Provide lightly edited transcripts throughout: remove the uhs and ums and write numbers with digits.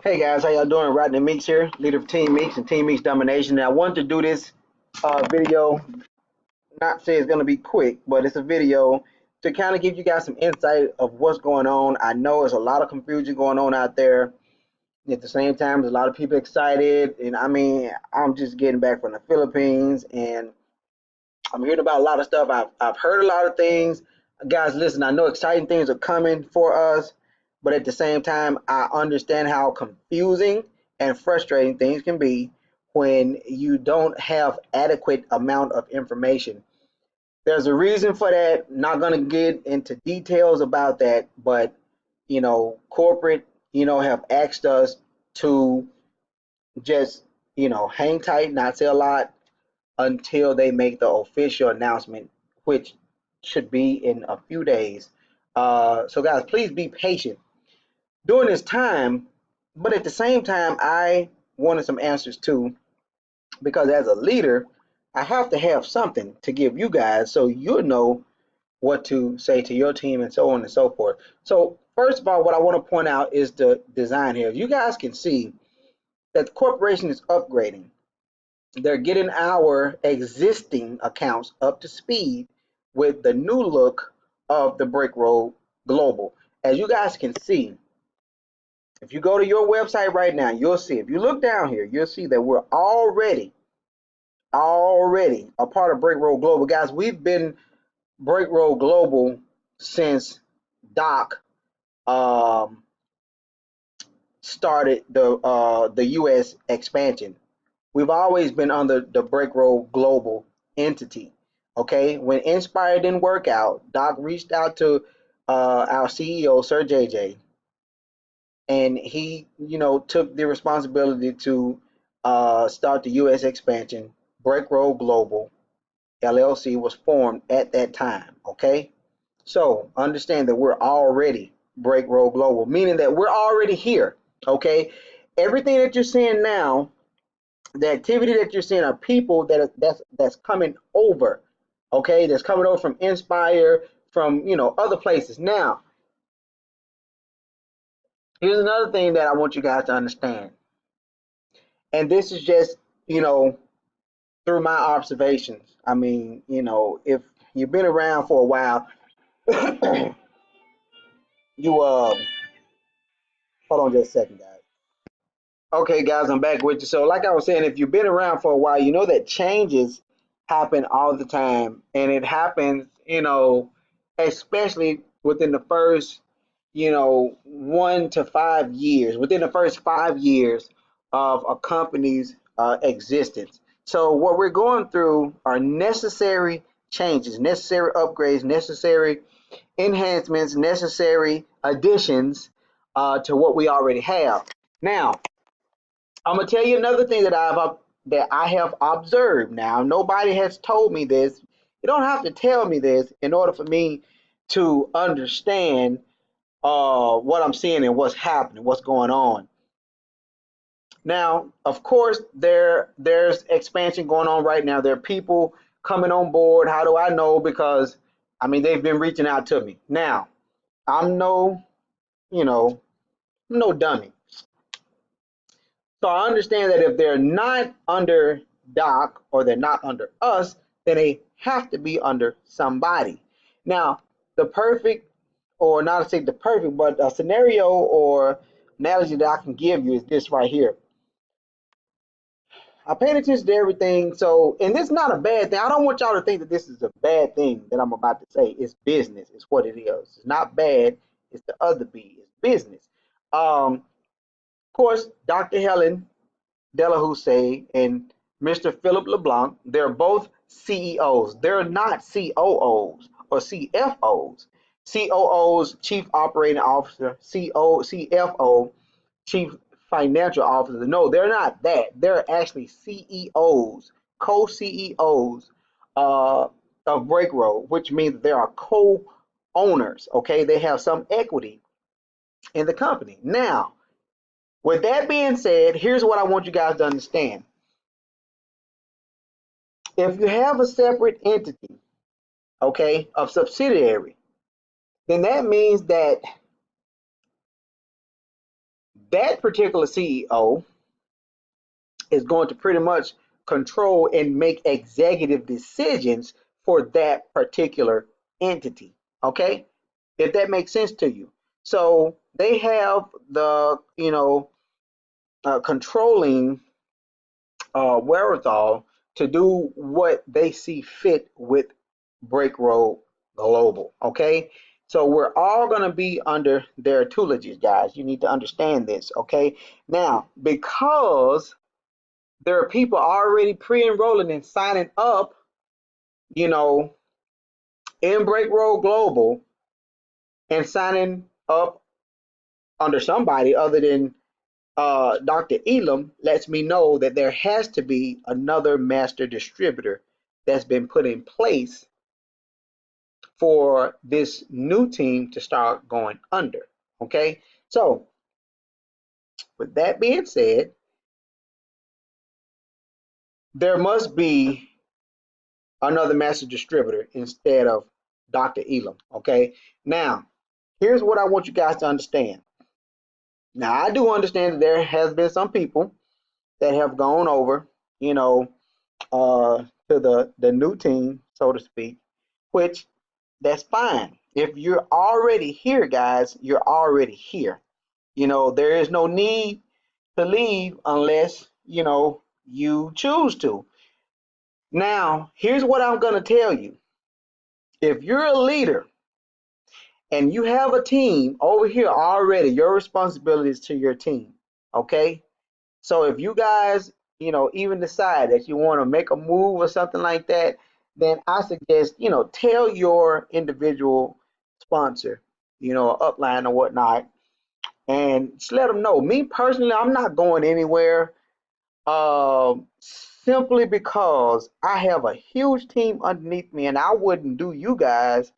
Hey guys, how y'all doing? Rodney Meeks here, leader of Team Meeks and Team Meeks Domination. And I wanted to do this video, not say it's going to be quick, but it's a video to kind of give you guys some insight of what's going on. I know there's a lot of confusion going on out there. At the same time, there's a lot of people excited. And I mean, I'm just getting back from the Philippines and I'm hearing about a lot of stuff. I've heard a lot of things. Guys, listen, I know exciting things are coming for us, but at the same time, I understand how confusing and frustrating things can be when you don't have adequate amount of information. There's a reason for that. Not going to get into details about that, but corporate, have asked us to just, hang tight, not say a lot, until they make the official announcement, which should be in a few days. So, guys, please be patient during this time. But at the same time, I wanted some answers too, because as a leader, I have to have something to give you guys so you'll know what to say to your team and so on and so forth. So, first of all, what I want to point out is the design here. You guys can see that the corporation is upgrading. They're getting our existing accounts up to speed with the new look of the BreakRoad Global. As you guys can see, if you go to your website right now, you'll see, if you look down here, you'll see that we're already a part of BreakRoad Global. Guys, we've been BreakRoad Global since Doc started the US expansion. We've always been under the BreakRoad Global entity. Okay, when Inspire didn't work out, Doc reached out to our CEO, Sir JJ, and he, took the responsibility to start the U.S. expansion. BreakRoad Global LLC was formed at that time. Okay, so understand that we're already BreakRoad Global, meaning that we're already here. Okay, everything that you're seeing now, the activity that you're seeing are people that's coming over, okay, that's coming over from Inspire, from other places. Now, here's another thing that I want you guys to understand, and this is just through my observations. I mean, if you've been around for a while, you hold on just a second, guys. Okay, guys, I'm back with you. So, like I was saying, if you've been around for a while, you know that changes happen all the time, and it happens, especially within the first, 1 to 5 years, within the first 5 years of a company's existence. So, what we're going through are necessary changes, necessary upgrades, necessary enhancements, necessary additions to what we already have. Now, I'm gonna tell you another thing that I have observed. Now, nobody has told me this. You don't have to tell me this in order for me to understand what I'm seeing and what's happening, what's going on. Now, of course, there's expansion going on right now. There are people coming on board. How do I know? Because I mean, they've been reaching out to me. Now, I'm no, I'm no dummy. So I understand that if they're not under Doc or they're not under us, then they have to be under somebody. Now, the perfect, or not to say the perfect, but a scenario or analogy that I can give you is this right here. I paid attention to everything. So, and this is not a bad thing. I don't want y'all to think that this is a bad thing that I'm about to say. It's business. It's what it is. It's not bad. It's the other B. It's business. Of course, Dr. Helen Delahousse and Mr. Philip LeBlanc, they're both CEOs. They're not COOs or CFOs. COOs, Chief Operating Officer, CFO, Chief Financial Officer. No, they're not that. They're actually CEOs, co-CEOs of BreakRoad, which means they are co-owners. Okay, they have some equity in the company. Now, with that being said, here's what I want you guys to understand. If you have a separate entity, okay, of subsidiary, then that means that that particular CEO is going to pretty much control and make executive decisions for that particular entity. Okay, if that makes sense to you. So they have the controlling wherewithal to do what they see fit with BreakRoad Global. Okay, so we're all going to be under their tutelage, guys. You need to understand this. Okay, now because there are people already pre-enrolling and signing up, you know, in BreakRoad Global and signing up under somebody other than Dr. Elam, lets me know that there has to be another master distributor that's been put in place for this new team to start going under. Okay, so with that being said, there must be another master distributor instead of Dr. Elam. Okay, now here's what I want you guys to understand. Now, I do understand that there has been some people that have gone over, to the new team, so to speak, which that's fine. If you're already here, guys, you're already here. There is no need to leave unless, you choose to. Now, here's what I'm going to tell you. If you're a leader and you have a team over here already, your responsibility is to your team. Okay? So if you guys, even decide that you want to make a move or something like that, then I suggest, tell your individual sponsor, upline or whatnot, and just let them know. Me personally, I'm not going anywhere, simply because I have a huge team underneath me, and I wouldn't do you guys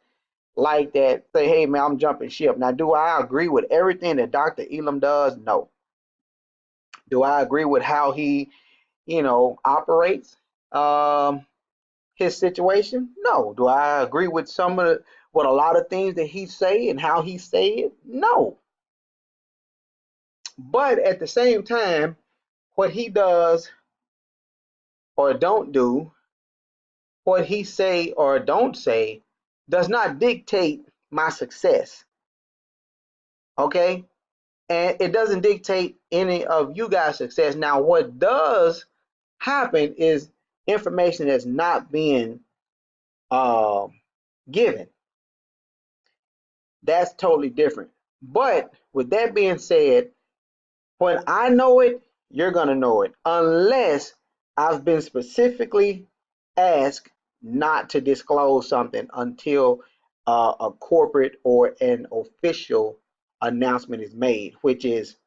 like that. Say, hey man, I'm jumping ship. Now, do I agree with everything that Dr. Elam does? No. Do I agree with how he operates his situation? No. Do I agree with with a lot of things that he say and how he say it? No. But at the same time, what he does or don't do, what he say or don't say, does not dictate my success. Okay? And it doesn't dictate any of you guys' success. Now, what does happen is information that's not being uh, given. That's totally different. But with that being said, when I know it, you're going to know it, unless I've been specifically asked not to disclose something until a corporate or an official announcement is made, which is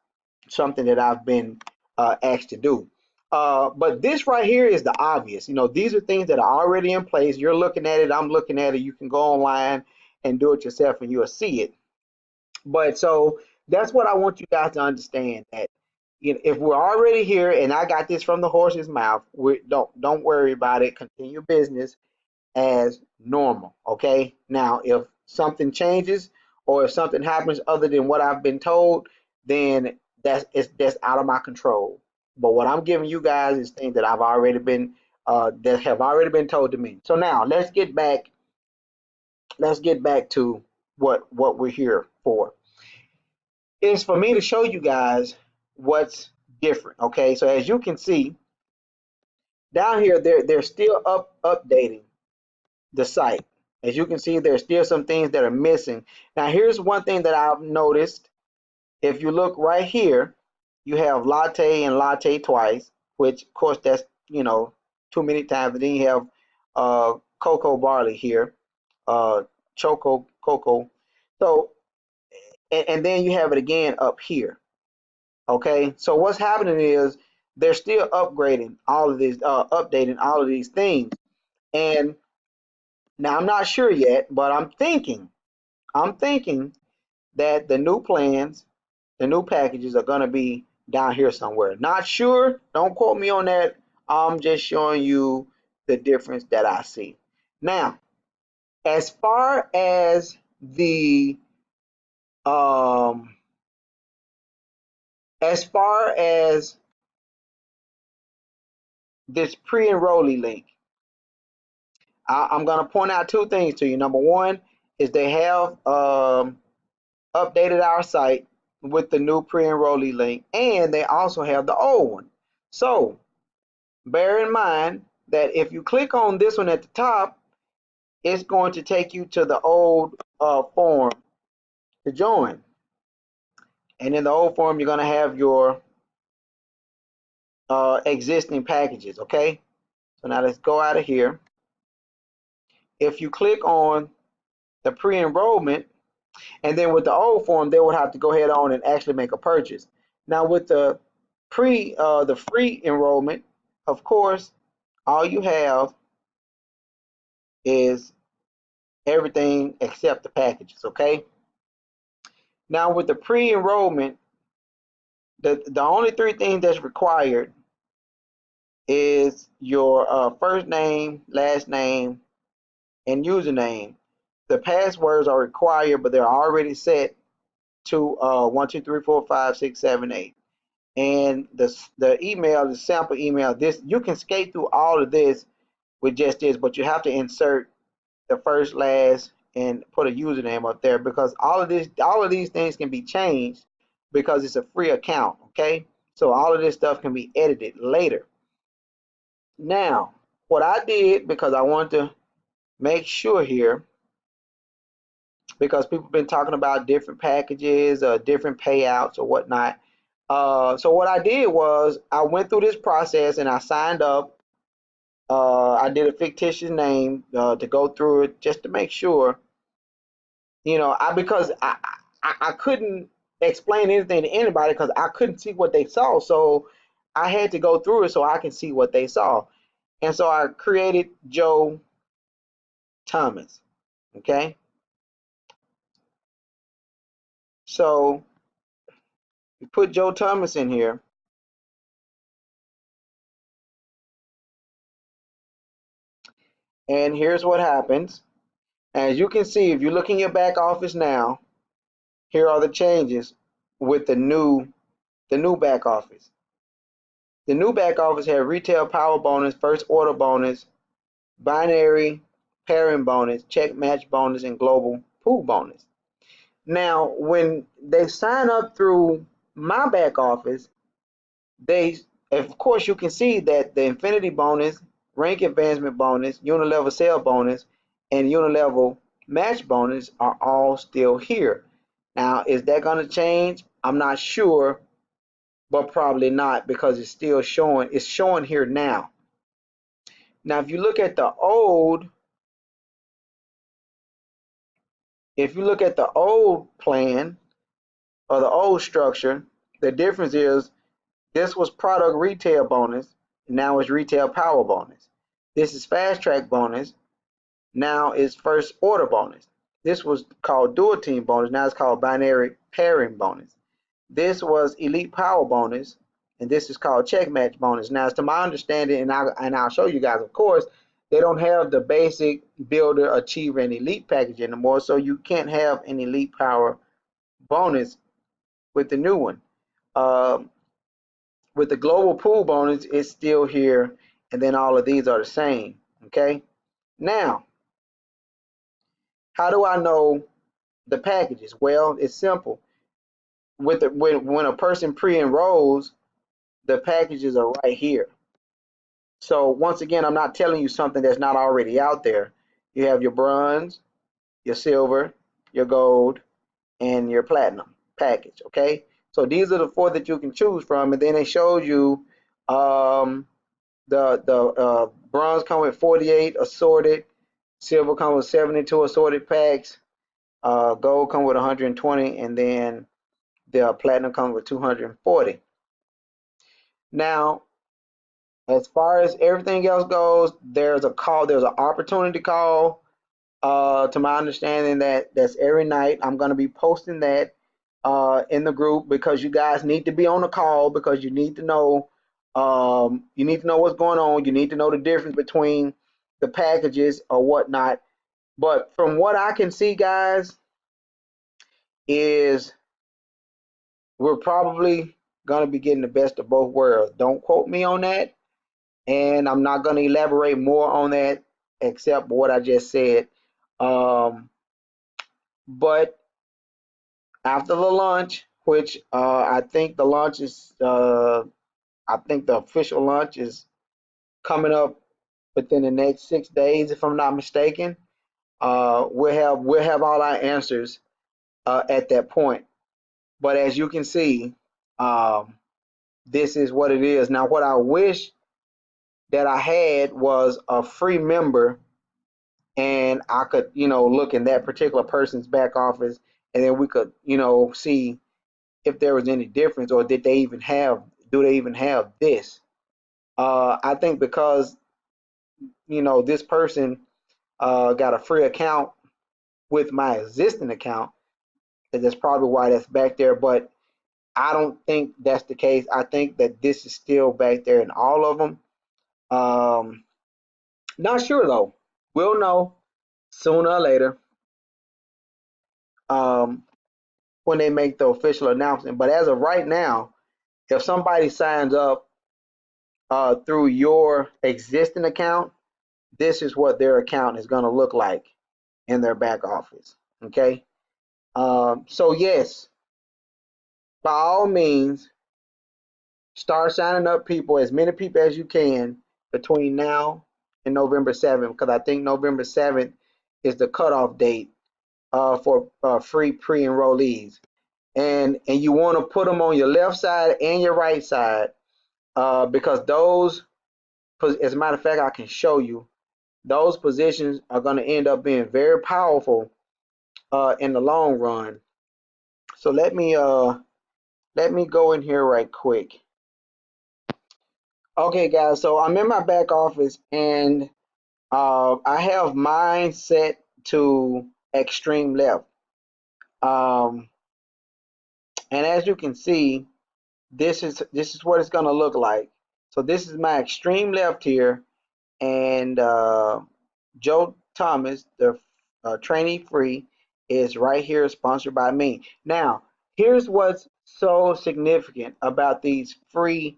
something that I've been asked to do. But this right here is the obvious. These are things that are already in place. You're looking at it. I'm looking at it. You can go online and do it yourself and you'll see it. But so that's what I want you guys to understand, that if we're already here and I got this from the horse's mouth, we don't worry about it. Continue business as normal. Okay. Now, if something changes or if something happens other than what I've been told, then that's out of my control. But what I'm giving you guys is things that that have already been told to me. So now let's get back to what we're here for. Is for me to show you guys what's different. Okay, so as you can see down here, they're still updating the site. As you can see, there's still some things that are missing. Now, here's one thing that I've noticed. If you look right here, you have latte and latte twice, which of course that's too many times. And then you have cocoa barley here, choco cocoa. So and then you have it again up here. Okay, so what's happening is they're still upgrading all of these, updating all of these things. And now I'm not sure yet, but I'm thinking that the new plans, the new packages are going to be down here somewhere. Not sure, don't quote me on that. I'm just showing you the difference that I see. Now, as far as the As far as this pre-enrollee link, I'm going to point out two things to you. Number one is they have updated our site with the new pre-enrollee link, and they also have the old one. So bear in mind that if you click on this one at the top, it's going to take you to the old form to join. And in the old form, you're going to have your existing packages, okay? So now let's go out of here. If you click on the pre-enrollment, and then with the old form, they would have to go ahead on and actually make a purchase. Now with the free enrollment, of course, all you have is everything except the packages, okay? Now with the pre-enrollment, the only three things that's required is your first name, last name, and username. The passwords are required, but they're already set to 1, 2, 3, 4, 5, 6, 7, 8. And the email, the sample email, this you can skate through all of this with just this, but you have to insert the first, last, and put a username up there, because all of these things can be changed because it's a free account, okay? So all of this stuff can be edited later. Now, what I did, because I want to make sure here, because people have been talking about different packages or different payouts or whatnot. So what I did was I went through this process and I signed up. I did a fictitious name to go through it just to make sure, because I couldn't explain anything to anybody because I couldn't see what they saw. So I had to go through it so I can see what they saw. And so I created Joe Thomas. Okay. So you put Joe Thomas in here. And here's what happens. As you can see, if you look in your back office now, here are the changes with the new back office. The new back office had retail power bonus, first order bonus, binary pairing bonus, check match bonus, and global pool bonus. Now, when they sign up through my back office, they, of course, you can see that the infinity bonus, rank advancement bonus, unilevel sale bonus, and unilevel match bonus are all still here. Now, is that going to change? I'm not sure, but probably not, because it's still showing. It's showing here now. Now, if you look at the old, plan or the old structure, the difference is this was product retail bonus, now it's retail power bonus. This is fast track bonus, now it's first order bonus. This was called dual team bonus, now it's called binary pairing bonus. This was elite power bonus, and this is called check match bonus. Now, to my understanding, and I'll show you guys, of course, they don't have the basic builder, achiever, and elite package anymore, so you can't have an elite power bonus with the new one. With the global pool bonus, it's still here, and then all of these are the same. Okay. Now, how do I know the packages? Well, it's simple. When a person pre-enrolls, the packages are right here. So once again, I'm not telling you something that's not already out there. You have your bronze, your silver, your gold, and your platinum package. Okay. So these are the four that you can choose from, and then it shows you the bronze come with 48 assorted, silver come with 72 assorted packs, gold come with 120, and then the platinum comes with 240. Now, as far as everything else goes, there's an opportunity call. To my understanding, that's every night. I'm going to be posting that in the group, because you guys need to be on the call, because you need to know what's going on. You need to know the difference between the packages or whatnot. But from what I can see, guys, is we're probably gonna be getting the best of both worlds. Don't quote me on that, and I'm not gonna elaborate more on that except what I just said. But after the launch, which I think the launch is, I think the official launch is coming up within the next 6 days, if I'm not mistaken. We'll have all our answers at that point. But as you can see, um, this is what it is. Now, what I wish that I had was a free member, and I could, look in that particular person's back office, and then we could, see if there was any difference, or do they even have this? I think because, this person got a free account with my existing account, that's probably why that's back there. But I don't think that's the case. I think that this is still back there in all of them. Um, Not sure though. We'll know sooner or later, um, when they make the official announcement. But as of right now, if somebody signs up through your existing account, this is what their account is going to look like in their back office. Okay. So yes, by all means, start signing up people, as many people as you can, between now and November 7th, because I think November 7th is the cutoff date for free pre-enrollees. And you want to put them on your left side and your right side, because those, as a matter of fact, I can show you, those positions are going to end up being very powerful in the long run. So let me go in here right quick. Okay, guys, so I'm in my back office, and I have mine set to extreme left. Um, and as you can see, this is what it's going to look like. So this is my extreme left here, and Joe Thomas, the trainee free, is right here, sponsored by me. Now, here's what's so significant about these free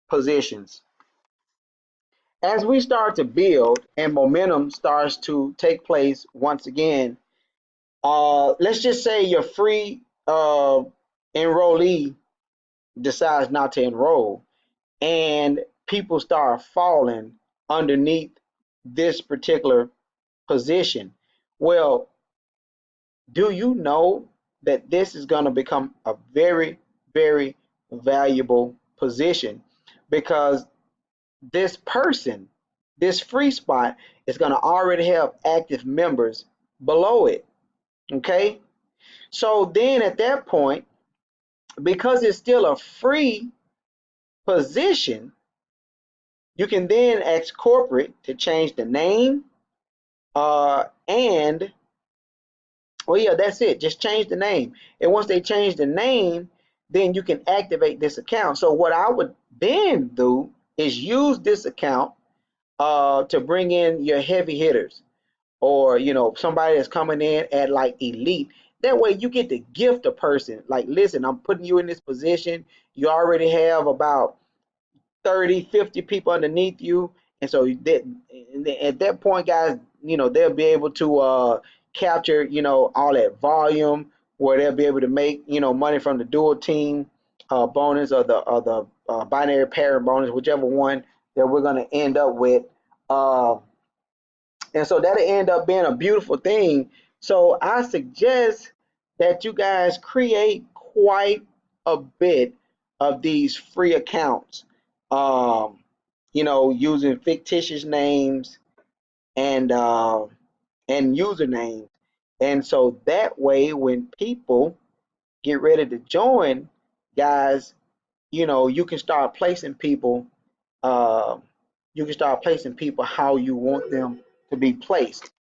positions. As we start to build and momentum starts to take place once again, let's just say your free enrollee decides not to enroll, and people start falling underneath this particular position. Well, do you know that this is going to become a very, very valuable position, because this person, this free spot, is going to already have active members below it. Okay. So then at that point, because it's still a free position, you can then ask corporate to change the name, and well, yeah, that's it. Just change the name. And once they change the name, then you can activate this account. So what I would then do is use this account to bring in your heavy hitters, or somebody that's coming in at like elite. That way you get to gift a person, like, listen, I'm putting you in this position. You already have about 30, 50 people underneath you. And so at that point, guys, they'll be able to capture, all that volume, where they'll be able to make, money from the dual team bonus, or the binary parent bonus, whichever one that we're going to end up with. Uh, and so that'll end up being a beautiful thing. So I suggest that you guys create quite a bit of these free accounts, um, using fictitious names and usernames. And so that way, when people get ready to join, guys, you can start placing people. Uh, you can start placing people how you want them to be placed.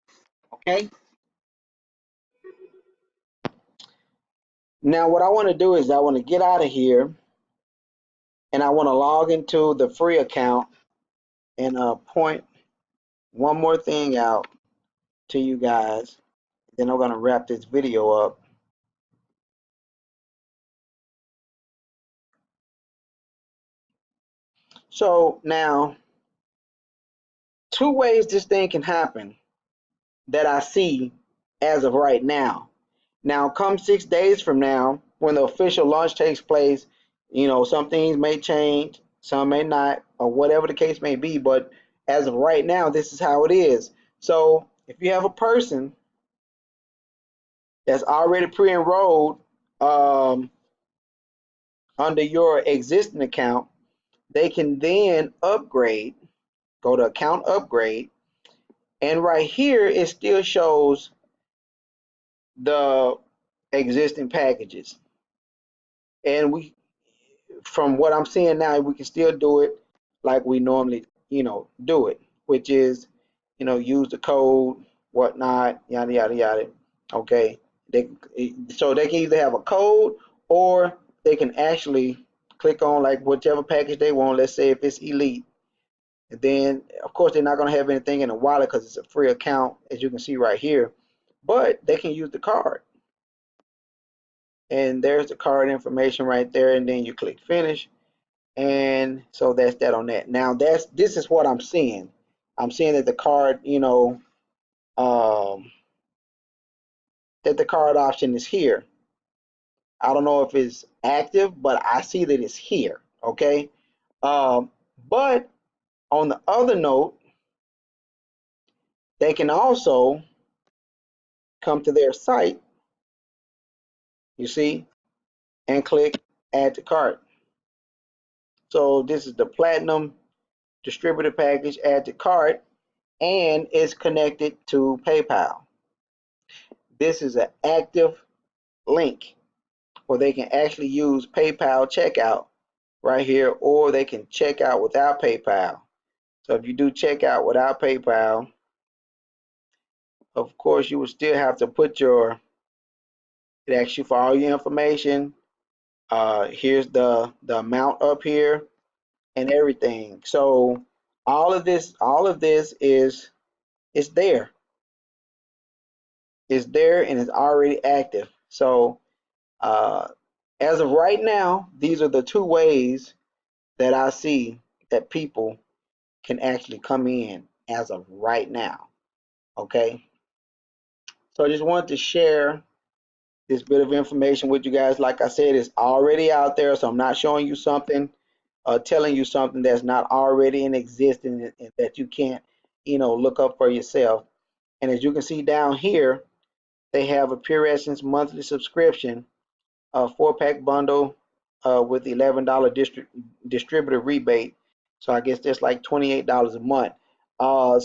Okay. Now, what I want to do is I want to get out of here, and I want to log into the free account, and point one more thing out to you guys. Then I'm going to wrap this video up. So now, two ways this thing can happen that I see as of right now. Now, come 6 days from now, when the official launch takes place, some things may change, some may not, or whatever the case may be. But as of right now, this is how it is. So if you have a person that's already pre-enrolled under your existing account, they can then upgrade, go to account upgrade, and right here it still shows the existing packages. And from what I'm seeing now, we can still do it like we normally, do it, which is, use the code, whatnot, yada yada yada. Okay, so they can either have a code, or they can actually click on like whichever package they want. Let's say if it's elite, and then of course they're not going to have anything in the wallet because it's a free account, as you can see right here. But they can use the card, and there's the card information right there, and then you click finish. And so that's that on that. Now this is what I'm seeing. I'm seeing that the card, that the card option is here. I don't know if it's active, but I see that it's here. Okay. But on the other note, they can also come to their site, you see, and click add to cart. So this is the platinum distributor package, add to cart, and it's connected to PayPal. This is an active link where they can actually use PayPal checkout right here, or they can check out without PayPal. So if you do checkout without PayPal, of course you would still have to put it asks you for all your information. Here's the amount up here and everything. So all of this is it's there. It's there and it's already active. So as of right now, these are the two ways that I see that people can actually come in as of right now. Okay. So I just wanted to share this bit of information with you guys. Like I said, it's already out there, so I'm not showing you something, telling you something that's not already in existence and that you can't, look up for yourself. And as you can see down here, they have a Pure Essence monthly subscription, a 4-pack bundle with $11 distributor rebate. So I guess that's like $28 a month.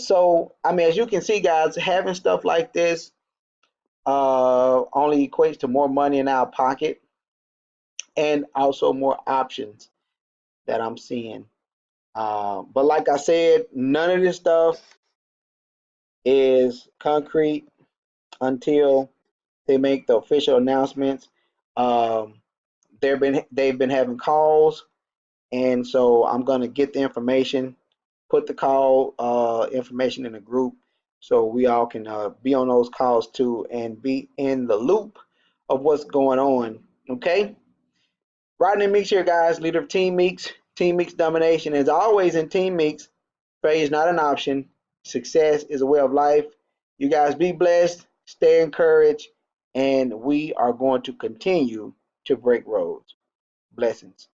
So I mean, as you can see, guys, having stuff like this only equates to more money in our pocket, and also more options that I'm seeing. But like I said, none of this stuff is concrete until they make the official announcements. Um, they've been having calls, and so I'm gonna get the information, put the call information in a group, so we all can be on those calls too and be in the loop of what's going on. Okay. Rodney Meeks here, guys, leader of Team Meeks. Team Meeks domination. As always in Team Meeks, failure is not an option. Success is a way of life. You guys be blessed, stay encouraged, and we are going to continue to break roads. Blessings.